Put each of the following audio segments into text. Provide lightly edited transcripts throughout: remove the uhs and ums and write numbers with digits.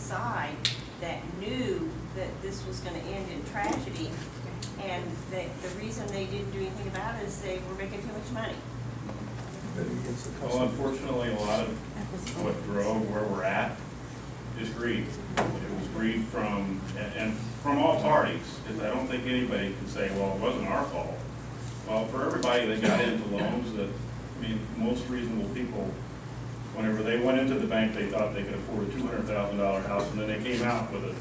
side that knew that this was gonna end in tragedy, and the reason they didn't do anything about it is they were making too much money. Well, unfortunately, a lot of what drove where we're at is greed. It was greed from, and from all parties, because I don't think anybody can say, well, it wasn't our fault. Well, for everybody that got into loans, that, I mean, most reasonable people, whenever they went into the bank, they thought they could afford a $200,000 house, and then they came out with a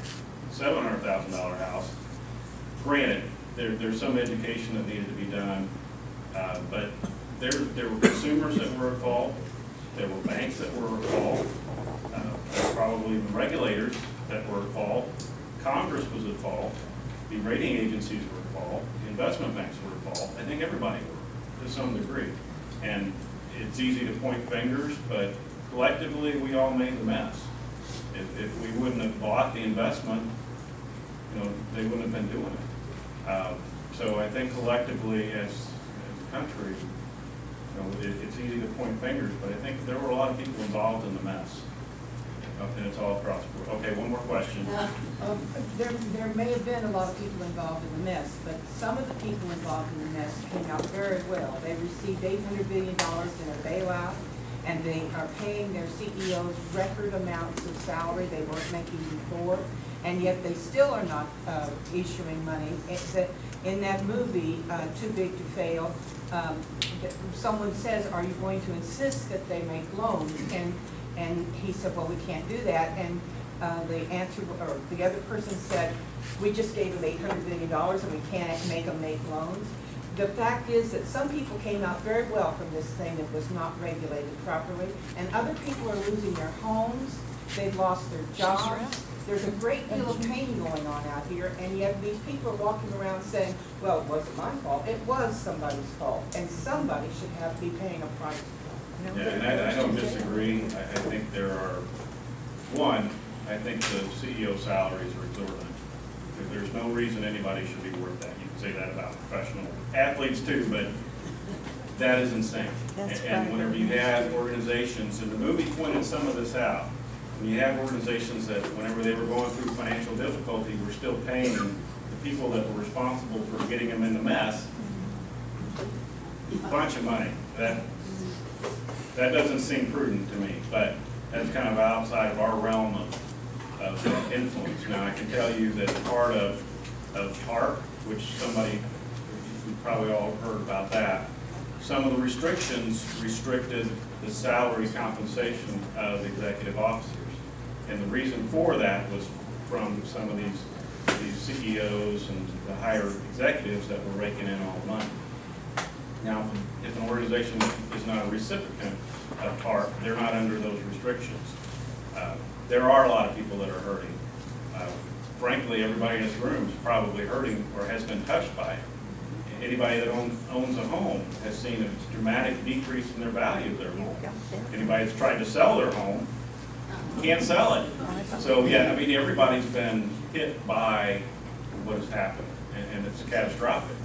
$700,000 house. Granted, there's some education that needed to be done, but there were consumers that were at fault, there were banks that were at fault, probably even regulators that were at fault, Congress was at fault, the rating agencies were at fault, the investment banks were at fault. I think everybody were, to some degree. And it's easy to point fingers, but collectively, we all made the mess. If we wouldn't have bought the investment, they wouldn't have been doing it. So I think collectively, as a country, it's easy to point fingers, but I think there were a lot of people involved in the mess. And it's all across the board. Okay, one more question. There may have been a lot of people involved in the mess, but some of the people involved in the mess came out very well. They received $800 billion in a bailout, and they are paying their CEOs record amounts of salary they weren't making before, and yet they still are not issuing money. In that movie, Too Big to Fail, someone says, are you going to insist that they make loans? And he said, well, we can't do that. And the answer, or the other person said, we just gave them $800 billion and we can't make them make loans. The fact is that some people came out very well from this thing that was not regulated properly, and other people are losing their homes, they've lost their jobs. There's a great deal of pain going on out here, and yet these people are walking around saying, well, it wasn't my fault. It was somebody's fault, and somebody should have to be paying a price. Yeah, and I don't disagree. I think there are, I think the CEO salaries are exorbitant. There's no reason anybody should be worth that. You can say that about professional athletes too, but that is insane. And whenever you have organizations, and the movie pointed some of this out, when you have organizations that whenever they were going through financial difficulty were still paying the people that were responsible for getting them in the mess a bunch of money. That doesn't seem prudent to me, but that's kind of outside of our realm of influence. Now, I can tell you that part of HARP, which you probably all heard about that, some of the restrictions restricted the salary compensation of executive officers. And the reason for that was from some of these CEOs and the higher executives that were raking in all the money. Now, if an organization is not a recipient of HARP, they're not under those restrictions. There are a lot of people that are hurting. Frankly, everybody in this room is probably hurting or has been touched by it. Anybody that owns a home has seen a dramatic decrease in their value of their home. Anybody that's tried to sell their home can't sell it. So yeah, I mean, everybody's been hit by what has happened, and it's catastrophic.